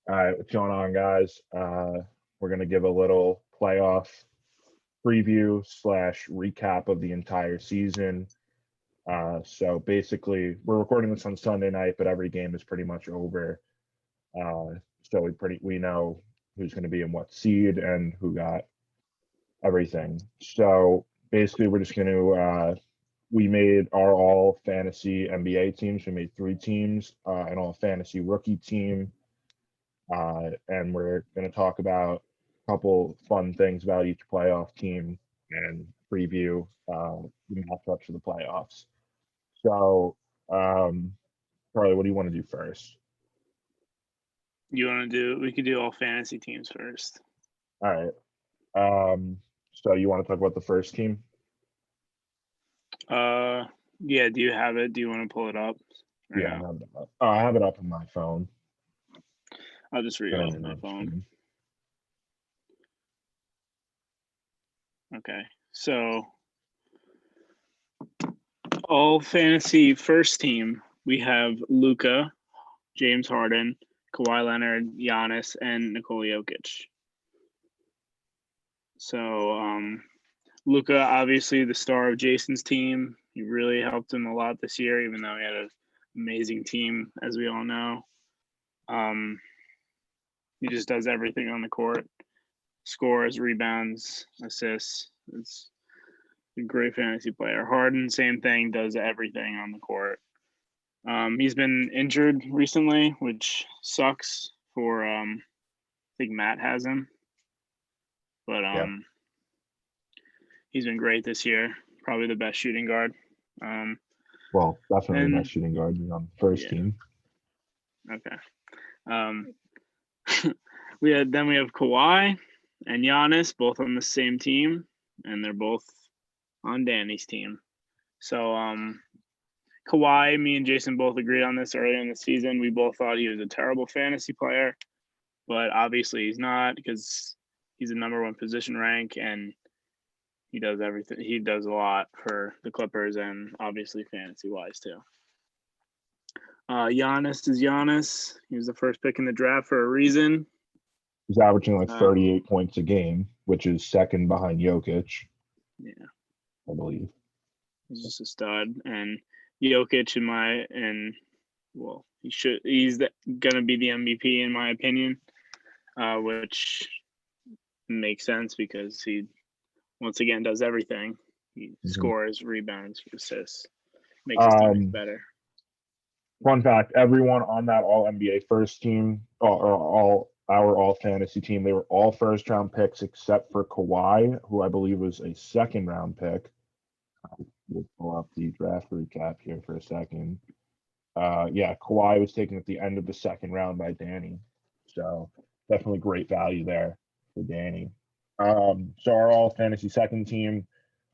All right, what's going on, guys? We're gonna give a little playoff preview slash recap of the entire season. So basically, we're recording this on Sunday night, but every game is pretty much over. So we know who's going to be in what seed and who got everything. So basically, we're just going to we made our all fantasy NBA teams. We made three teams, an all fantasy rookie team, and we're going to talk about a couple fun things about each playoff team and preview the matchups for the playoffs. So, Charlie, what do you want to do first? You want to do? We could do all fantasy teams first. All right. So you want to talk about the first team? Yeah. Do you have it? Do you want to pull it up? Yeah, I have it up. Oh, I have it up on my phone. I'll just read it off my phone. Okay. So, all fantasy first team, we have Luka, James Harden, Kawhi Leonard, Giannis, and Nikola Jokic. So, Luka, obviously the star of Jason's team. He really helped him a lot this year, even though he had an amazing team, as we all know. He just does everything on the court: scores, rebounds, assists. It's a great fantasy player. Harden, same thing, does everything on the court. He's been injured recently, which sucks for I think Matt has him. But he's been great this year. Probably the best shooting guard. Well, definitely the best shooting guard on the first team. Okay. we have Kawhi and Giannis both on the same team, and they're both on Danny's team. So Kawhi, me and Jason both agreed on this earlier in the season. We both thought he was a terrible fantasy player, but obviously he's not, because he's a number one position rank and he does everything. He does a lot for the Clippers and obviously fantasy wise too. Giannis is Giannis. He was the first pick in the draft for a reason. He's averaging like 38 points a game, which is second behind Jokic. Yeah, I believe. He's just a stud, and Jokic he's gonna be the MVP in my opinion, which makes sense because he once again does everything. He scores, rebounds, assists, makes his team better. Fun fact: everyone on that All NBA first team, or our All Fantasy team, they were all first round picks except for Kawhi, who I believe was a second round pick. We'll pull up the draft recap here for a second. Yeah, Kawhi was taken at the end of the second round by Danny, so definitely great value there for Danny. So our All Fantasy second team,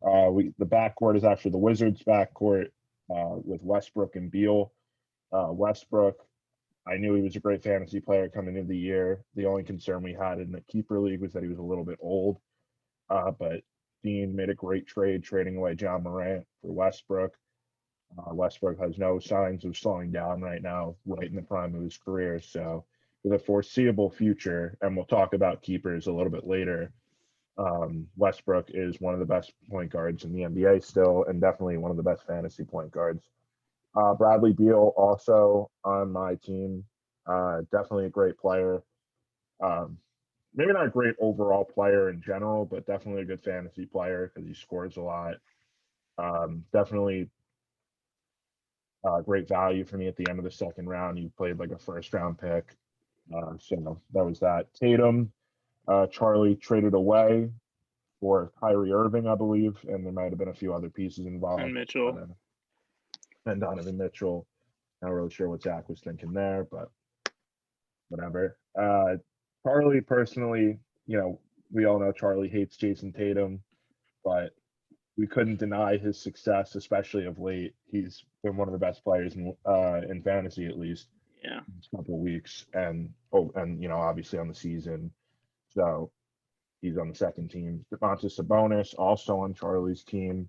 the backcourt is actually the Wizards' backcourt with Westbrook and Beal. Westbrook, I knew he was a great fantasy player coming into the year. The only concern we had in the keeper league was that he was a little bit old. But Dean made a great trade, trading away John Morant for Westbrook. Westbrook has no signs of slowing down right now, right in the prime of his career. So, for the foreseeable future, and we'll talk about keepers a little bit later, Westbrook is one of the best point guards in the NBA still, and definitely one of the best fantasy point guards. Bradley Beal also on my team, definitely a great player. Maybe not a great overall player in general, but definitely a good fantasy player because he scores a lot. Definitely great value for me at the end of the second round. He played like a first round pick. So that was that. Tatum, Charlie traded away for Kyrie Irving, I believe, and there might have been a few other pieces involved. And Mitchell. And Donovan Mitchell. Not really sure what Zach was thinking there, but whatever. Charlie, personally, we all know Charlie hates Jason Tatum, but we couldn't deny his success, especially of late. He's been one of the best players in fantasy, at least. Yeah. A couple of weeks, and obviously on the season. So he's on the second team. Domantas Sabonis also on Charlie's team.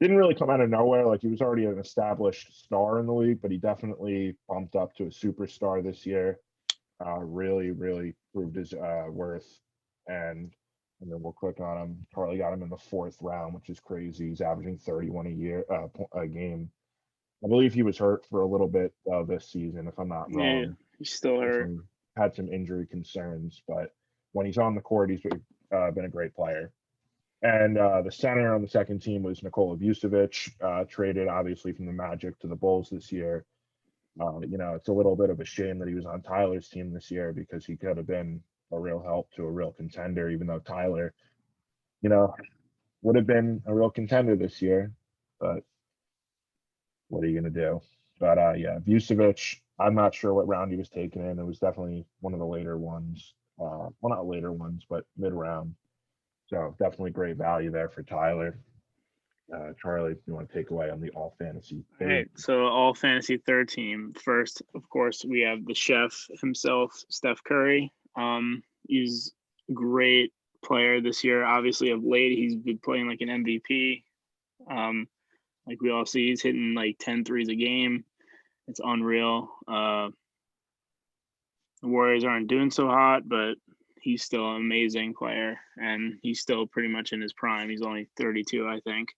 didn't really come out of nowhere. Like he was already an established star in the league, but he definitely bumped up to a superstar this year. Really, really proved his worth. And then we'll click on him. Charlie got him in the 4th round, which is crazy. He's averaging 31 a game. I believe he was hurt for a little bit this season, if I'm not Yeah, wrong. he's still hurt. Had some injury concerns, but when he's on the court, he's been a great player. And the center on the second team was Nikola Vucevic, traded obviously from the Magic to the Bulls this year. It's a little bit of a shame that he was on Tyler's team this year because he could have been a real help to a real contender, even though Tyler, would have been a real contender this year. But what are you going to do? But yeah, Vucevic, I'm not sure what round he was taken in. It was definitely one of the later ones. Well, not later ones, but mid round. So definitely great value there for Tyler. Charlie, if you want to take away on the all fantasy. All right, so all fantasy third team. First, of course, we have the chef himself, Steph Curry. He's a great player this year. Obviously, of late, he's been playing like an MVP. Like we all see, he's hitting like 10 threes a game. It's unreal. The Warriors aren't doing so hot, but he's still an amazing player, and he's still pretty much in his prime. He's only 32, I think.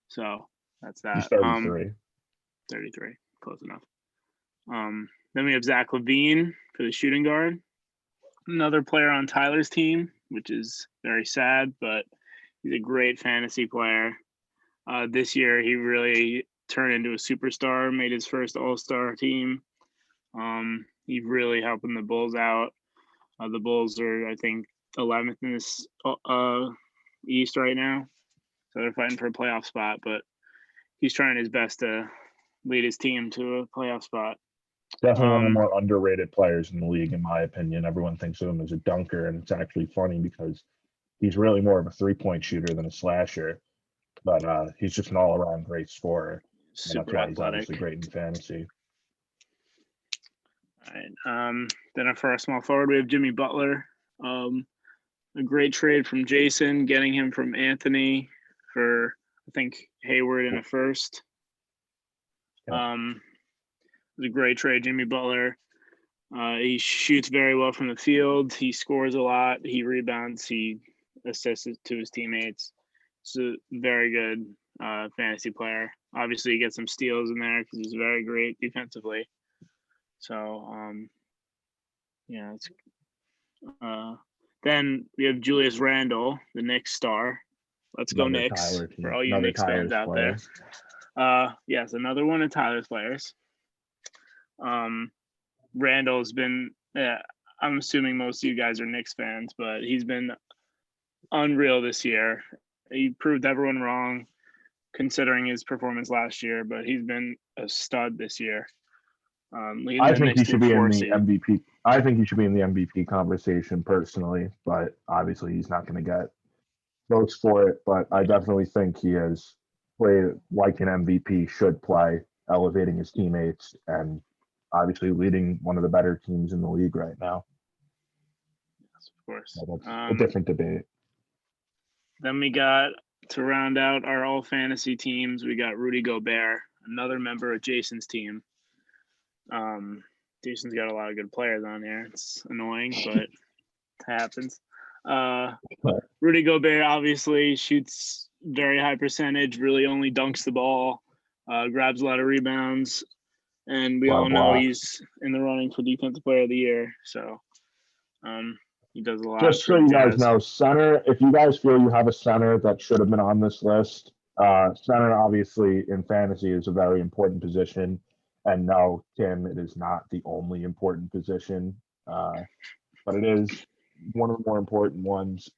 So that's that. He's 33. 33, close enough. Then we have Zach LaVine for the shooting guard. Another player on Tyler's team, which is very sad, but he's a great fantasy player. This year, he really turned into a superstar, made his first All-Star team. He's really helping the Bulls out. The Bulls are, I think, 11th in this East right now. So they're fighting for a playoff spot, but he's trying his best to lead his team to a playoff spot. Definitely one of the more underrated players in the league, in my opinion. Everyone thinks of him as a dunker, and it's actually funny because he's really more of a 3-point shooter than a slasher. But he's just an all-around great scorer. Super that's why athletic. He's obviously great in fantasy. All right. Then for our small forward, we have Jimmy Butler. A great trade from Jason, getting him from Anthony for, I think, Hayward in a first. It was a great trade, Jimmy Butler. He shoots very well from the field. He scores a lot. He rebounds. He assists to his teammates. It's a very good fantasy player. Obviously, he gets some steals in there because he's very great defensively. So, yeah, it's then we have Julius Randle, the Knicks star. Let's go Knicks for all you Knicks fans out there. Yes, another one of Tyler's players. Randle's been, I'm assuming most of you guys are Knicks fans, but he's been unreal this year. He proved everyone wrong considering his performance last year, but he's been a stud this year. I think he should be in the MVP. I think he should be in the MVP conversation personally, but obviously he's not going to get votes for it. But I definitely think he has played like an MVP should play, elevating his teammates and obviously leading one of the better teams in the league right now. Yes, of course. So that's a different debate. Then we got, to round out our all fantasy teams, we got Rudy Gobert, another member of Jason's team. Jason's got a lot of good players on here. It's annoying, but it happens. Rudy Gobert obviously shoots very high percentage, really only dunks the ball, grabs a lot of rebounds, and we all know he's in the running for Defensive Player of the Year. So he does a lot. Just so you guys know, center, if you guys feel you have a center that should have been on this list, center obviously in fantasy is a very important position. And no, Tim, it is not the only important position, but it is one of the more important ones.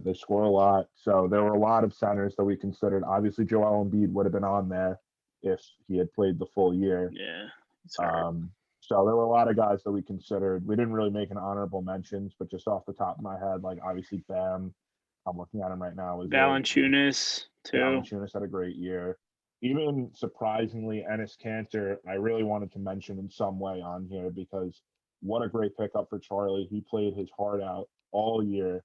They score a lot. So there were a lot of centers that we considered. Obviously, Joel Embiid would have been on there if he had played the full year. Yeah. So there were a lot of guys that we considered. We didn't really make an honorable mentions, but just off the top of my head, like obviously Bam, I'm looking at him right now. Valanciunas, too. Valanciunas had a great year. Even surprisingly, Enes Kanter, I really wanted to mention in some way on here because what a great pickup for Charlie. He played his heart out all year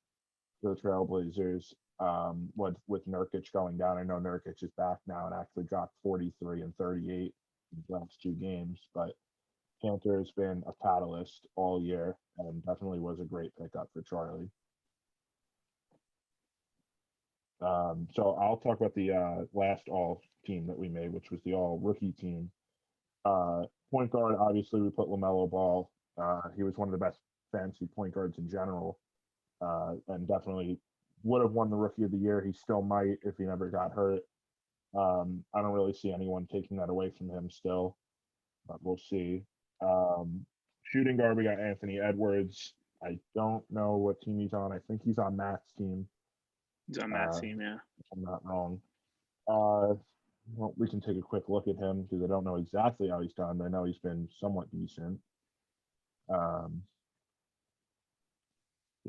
for the Trailblazers, with Nurkic going down. I know Nurkic is back now and actually dropped 43 and 38 in the last 2 games, but Cantor has been a catalyst all year and definitely was a great pickup for Charlie. So I'll talk about the last all team that we made, which was the all rookie team. Point guard, obviously, we put LaMelo Ball. He was one of the best fantasy point guards in general, and definitely would have won the rookie of the year. He still might if he never got hurt. I don't really see anyone taking that away from him still, but we'll see. Shooting guard, we got Anthony Edwards. I don't know what team he's on. I think he's on Matt's team. He's on Matt's team, yeah. If I'm not wrong. Well, we can take a quick look at him because I don't know exactly how he's done. I know he's been somewhat decent.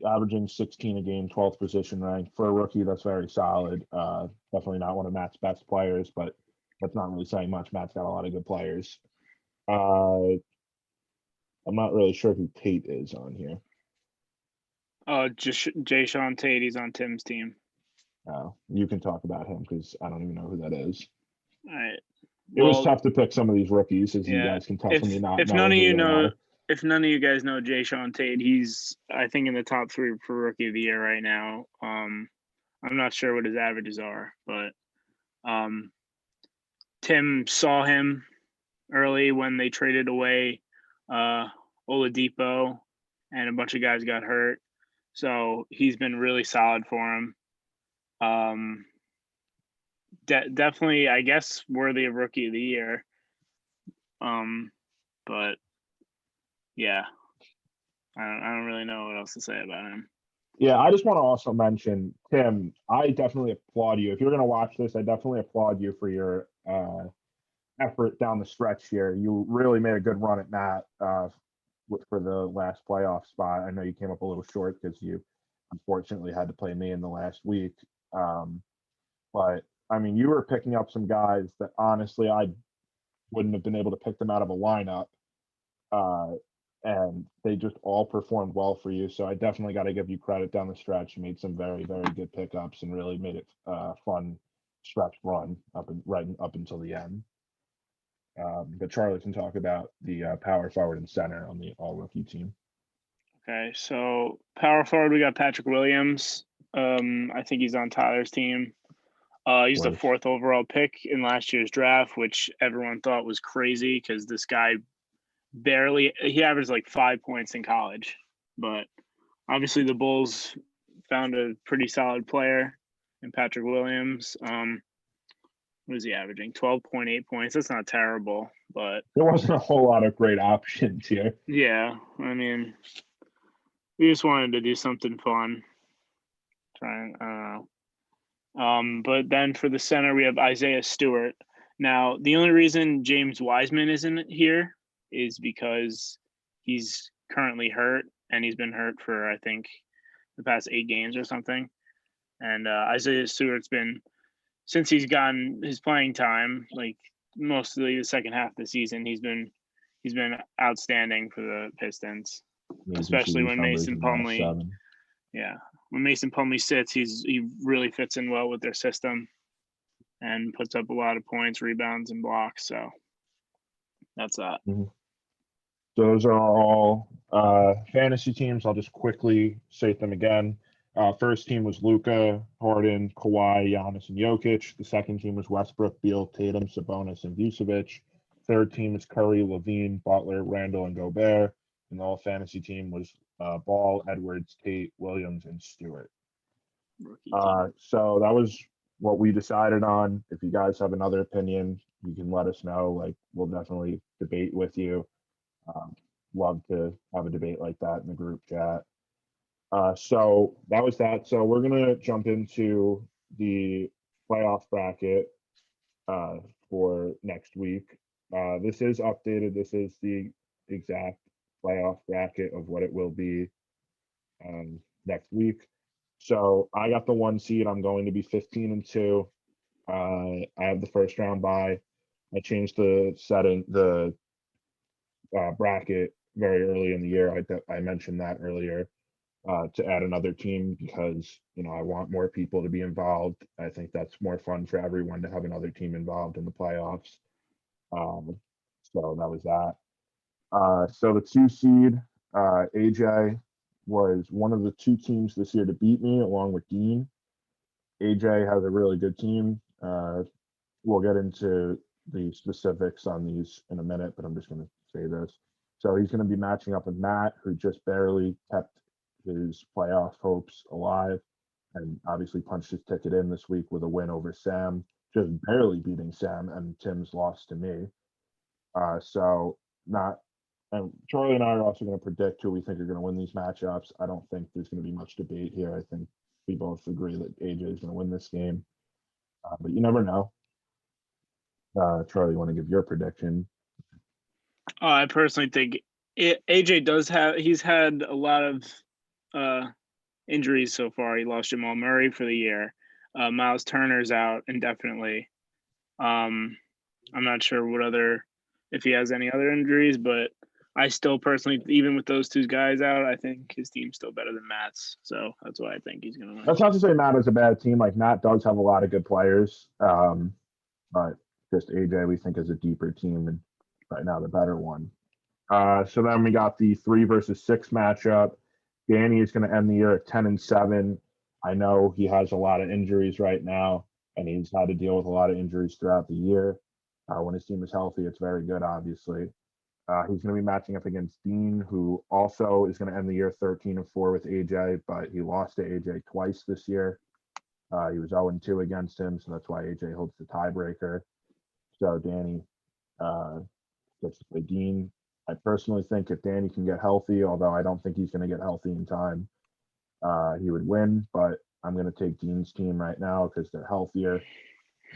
Averaging 16 a game, 12th position rank. For a rookie, that's very solid. Definitely not one of Matt's best players, but that's not really saying much. Matt's got a lot of good players. I'm not really sure who Tate is on here. Just Jae'Sean Tate. He's on Tim's team. You can talk about him because I don't even know who that is. All right. It was tough to pick some of these rookies, as you guys can tell from me not. If none of you know, if none of you guys know Jae'Sean Tate, he's I think in the top 3 for rookie of the year right now. I'm not sure what his averages are, but Tim saw him early when they traded away Oladipo, and a bunch of guys got hurt. So he's been really solid for him. Definitely, I guess, worthy of rookie of the year. But yeah, I don't really know what else to say about him. Yeah, I just want to also mention, Tim, I definitely applaud you. If you're going to watch this, I definitely applaud you for your effort down the stretch here. You really made a good run at Matt for the last playoff spot. I know you came up a little short because you unfortunately had to play me in the last week. But I mean, you were picking up some guys that honestly I wouldn't have been able to pick them out of a lineup. And they just all performed well for you. So I definitely got to give you credit down the stretch. You made some very, very good pickups and really made it a fun stretch run right up until the end. But Charlie can talk about the power forward and center on the all rookie team. Okay, so power forward, we got Patrick Williams. I think he's on Tyler's team. He's the 4th overall pick in last year's draft, which everyone thought was crazy because this guy he averaged like 5 points in college. But obviously the Bulls found a pretty solid player in Patrick Williams. What is he averaging? 12.8 points. That's not terrible, but there wasn't a whole lot of great options here. Yeah, I mean, we just wanted to do something fun. But then for the center, we have Isaiah Stewart. Now, the only reason James Wiseman isn't here is because he's currently hurt, and he's been hurt for, I think, the past 8 games or something. And Isaiah Stewart's been, since he's gotten his playing time, like mostly the second half of the season, he's been outstanding for the Pistons, especially when Mason Plumlee. Yeah, when Mason Plumlee sits, he really fits in well with their system and puts up a lot of points, rebounds, and blocks. So that's that. Mm-hmm. Those are all fantasy teams. I'll just quickly state them again. First team was Luka, Harden, Kawhi, Giannis, and Jokic. The second team was Westbrook, Beal, Tatum, Sabonis, and Vucevic. Third team is Curry, Levine, Butler, Randall, and Gobert. And the all fantasy team was Ball, Edwards, Tate, Williams, and Stewart. So that was what we decided on. If you guys have another opinion, you can let us know. Like, we'll definitely debate with you. Love to have a debate like that in the group chat. So that was that. So we're going to jump into the playoff bracket for next week. This is updated. This is the exact playoff bracket of what it will be next week. So I got the 1 seed. I'm going to be 15-2. I have the first round bye. I changed the bracket very early in the year. I mentioned that earlier. to add another team because I want more people to be involved. I think that's more fun for everyone to have another team involved in the playoffs. Um, so that was that. So the 2 seed, AJ was one of the 2 teams this year to beat me, along with Dean. AJ has a really good team. We'll get into the specifics on these in a minute, but I'm just going to say this. So he's going to be matching up with Matt, who just barely kept his playoff hopes alive and obviously punched his ticket in this week with a win over Sam, just barely beating Sam, and Tim's lost to me. So not, and Charlie and I are also going to predict who we think are going to win these matchups. I don't think there's going to be much debate here. I think we both agree that AJ is going to win this game, but you never know. Charlie, you want to give your prediction? I personally think AJ he's had a lot of injuries so far. He lost Jamal Murray for the year. Miles Turner's out indefinitely. I'm not sure if he has any other injuries, but I still personally, even with those 2 guys out, I think his team's still better than Matt's. So that's why I think he's going to win. That's not to say Matt is a bad team. Like Matt does have a lot of good players, but just AJ we think is a deeper team and right now the better one. So then we got the 3 versus 6 matchup. Danny is going to end the year at 10-7. I know he has a lot of injuries right now, and he's had to deal with a lot of injuries throughout the year. When his team is healthy, it's very good, obviously. He's going to be matching up against Dean, who also is going to end the year 13-4 with AJ, but he lost to AJ twice this year. He was 0-2 against him, so that's why AJ holds the tiebreaker. So Danny gets to play Dean. I personally think if Danny can get healthy, although I don't think he's going to get healthy in time, he would win. But I'm going to take Dean's team right now because they're healthier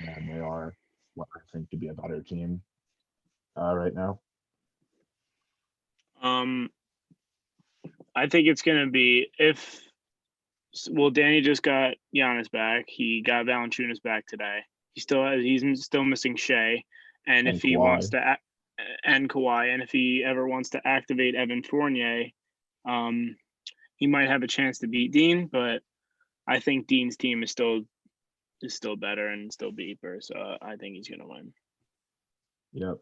and they are what I think to be a better team right now. I think it's going to be Danny just got Giannis back. He got Valanciunas back today. He's still missing Shea, and if he Kawhi. wants to and Kawhi, and if he ever wants to activate Evan Fournier, he might have a chance to beat Dean. But I think Dean's team is still better and still deeper. So I think he's going to win. Yep.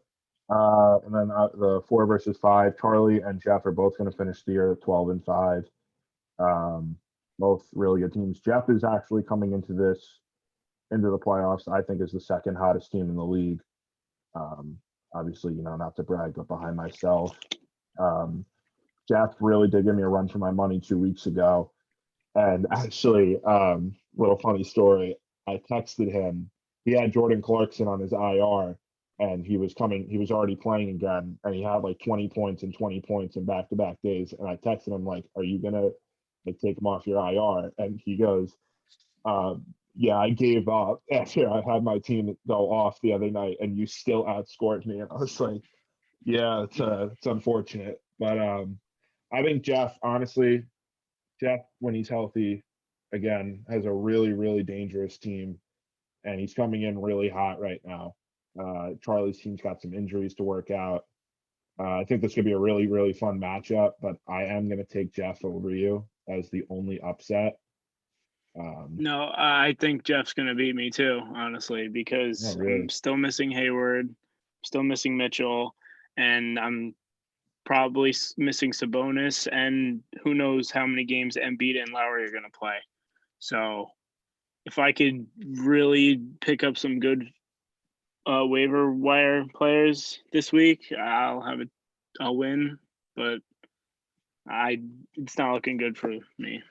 And then the 4 versus 5, Charlie and Jeff are both going to finish the year 12-5. Both really good teams. Jeff is actually coming into the playoffs. I think is the second hottest team in the league. Obviously, not to brag, but behind myself. Jeff really did give me a run for my money 2 weeks ago. And actually, little funny story. I texted him. He had Jordan Clarkson on his IR, and he was already playing again, and he had like 20 points and 20 points in back-to-back days. And I texted him like, "Are you gonna take him off your IR?" And he goes, "Yeah, I gave up after I had my team go off the other night, and you still outscored me." And I was like, "Yeah, it's unfortunate, but I think Jeff, honestly, when he's healthy, again, has a really, really dangerous team, and he's coming in really hot right now. Charlie's team's got some injuries to work out. I think this could be a really, really fun matchup, but I am going to take Jeff over you as the only upset. No, I think Jeff's going to beat me too, honestly, because I'm still missing Hayward, still missing Mitchell, and I'm probably missing Sabonis, and who knows how many games Embiid and Lowry are going to play. So if I could really pick up some good waiver wire players this week, I'll win, but it's not looking good for me.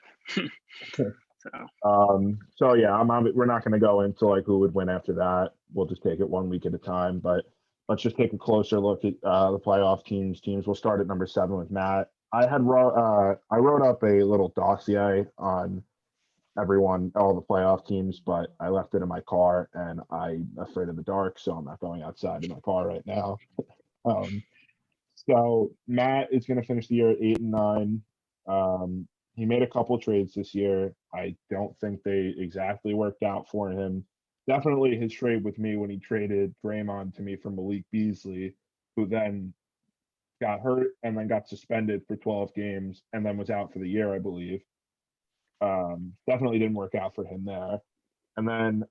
So yeah, we're not going to go into like who would win after that. We'll just take it 1 week at a time. But let's just take a closer look at the playoff teams. We'll start at number 7 with Matt. I wrote up a little dossier on all the playoff teams, but I left it in my car, and I'm afraid of the dark, so I'm not going outside in my car right now. So Matt is going to finish the year at 8-9. He made a couple trades this year. I don't think they exactly worked out for him. Definitely his trade with me when he traded Draymond to me from Malik Beasley, who then got hurt and then got suspended for 12 games and then was out for the year, I believe. Definitely didn't work out for him there. And then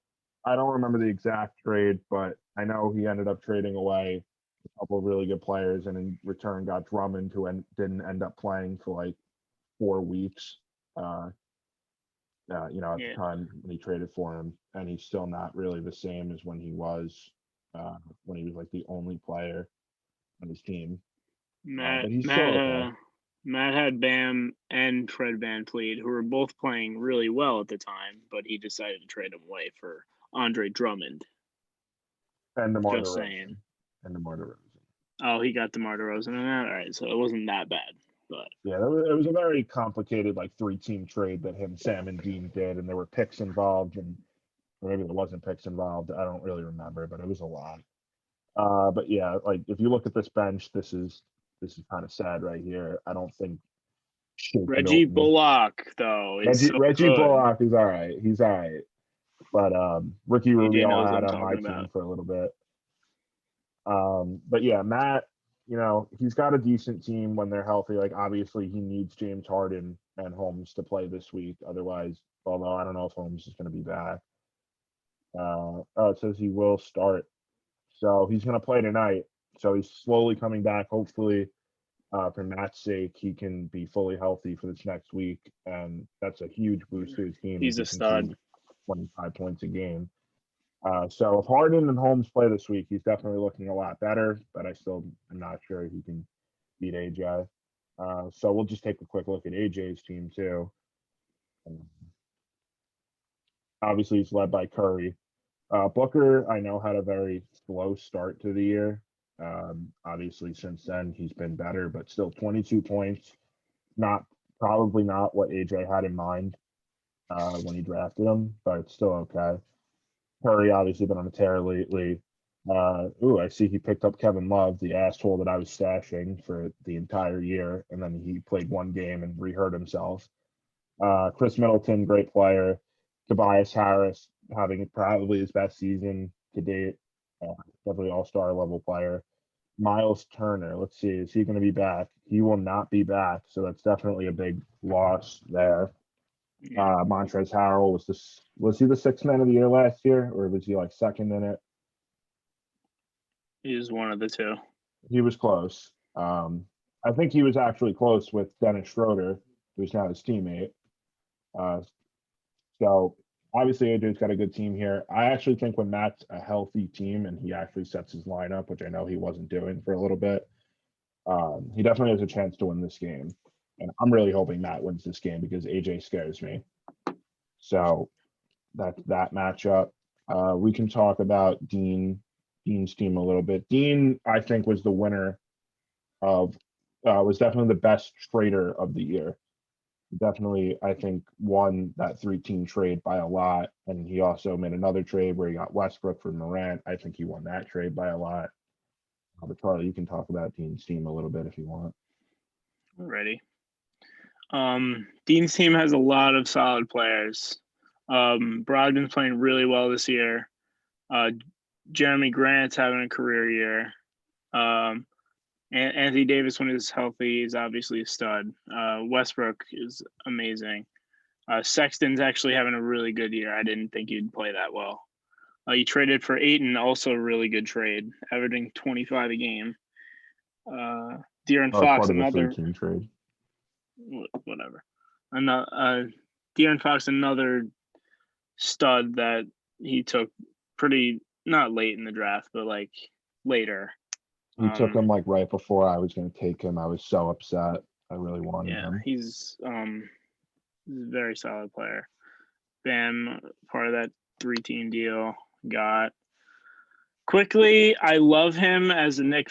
I don't remember the exact trade, but I know he ended up trading away a couple of really good players, and in return got Drummond, who didn't end up playing for like 4 weeks. At the Yeah, time when he traded for him, and he's still not really the same as when he was like the only player on his team. Matt But he's still Matt okay. Matt had Bam and Fred VanVleet, who were both playing really well at the time, but he decided to trade them away for Andre Drummond. And DeMar Just saying. DeRozan. And DeMar DeRozan. Oh, he got DeMar DeRozan in that. All right, so it wasn't that bad, but Yeah, it was a very complicated like 3-team trade that him, Sam, and Dean did, and there were picks involved, and or maybe there wasn't picks involved. I don't really remember, but it was a lot. But yeah, like if you look at this bench, this is kind of sad right here. I don't think Shake Reggie Milton. Bullock though is so Reggie good. Bullock is all right. He's all right. But Ricky AJ Rubio knows what had I'm on my talking team about. for a little bit. But yeah, Matt, he's got a decent team when they're healthy. Like obviously he needs James Harden and Holmes to play this week. Otherwise, although I don't know if Holmes is going to be back. It says he will start. So he's going to play tonight. So he's slowly coming back. Hopefully, for Matt's sake, he can be fully healthy for this next week. And that's a huge boost to his team if He's he a can stud. see 25 points a game. So if Harden and Holmes play this week, he's definitely looking a lot better, but I still am not sure he can beat AJ. So we'll just take a quick look at AJ's team too. Obviously, he's led by Curry. Booker, I know, had a very slow start to the year. Obviously, since then, he's been better, but still 22 points. Probably not what AJ had in mind when he drafted him, but it's still okay. Curry obviously been on a tear lately. I see he picked up Kevin Love, the asshole that I was stashing for the entire year, and then he played one game and re-hurt himself. Chris Middleton, great player. Tobias Harris having probably his best season to date. Definitely all-star level player. Miles Turner, let's see, is he going to be back? He will not be back, so that's definitely a big loss there. Montrezl Harrell was he the sixth man of the year last year, or was he like second in it? He's one of the two. He was close. I think he was actually close with Dennis Schroeder, who's now his teammate. So obviously AJ's got a good team here. I actually think when Matt's a healthy team and he actually sets his lineup, which I know he wasn't doing for a little bit, he definitely has a chance to win this game. And I'm really hoping Matt wins this game because AJ scares me. So that's that matchup. We can talk about Dean's team a little bit. Dean, I think, was the winner was definitely the best trader of the year. Definitely, I think, won that 3-team trade by a lot. And he also made another trade where he got Westbrook for Morant. I think he won that trade by a lot. But Charlie, you can talk about Dean's team a little bit if you want. Ready. Dean's team has a lot of solid players. Brogdon's playing really well this year. Jeremy Grant's having a career year. Anthony Davis, when he's healthy, is obviously a stud. Westbrook is amazing. Sexton's actually having a really good year. I didn't think he'd play that well. He traded for Ayton, also a really good trade, averaging 25 a game. De'Aaron Fox, Part of the another 3-team trade. whatever. De'Aaron Fox, another stud that he took pretty not late in the draft, but like later. He took him like right before I was going to take him. I was so upset. I really wanted him. He's a very solid player. Bam, part of that 3-team deal. Got quickly. I love him as a Knick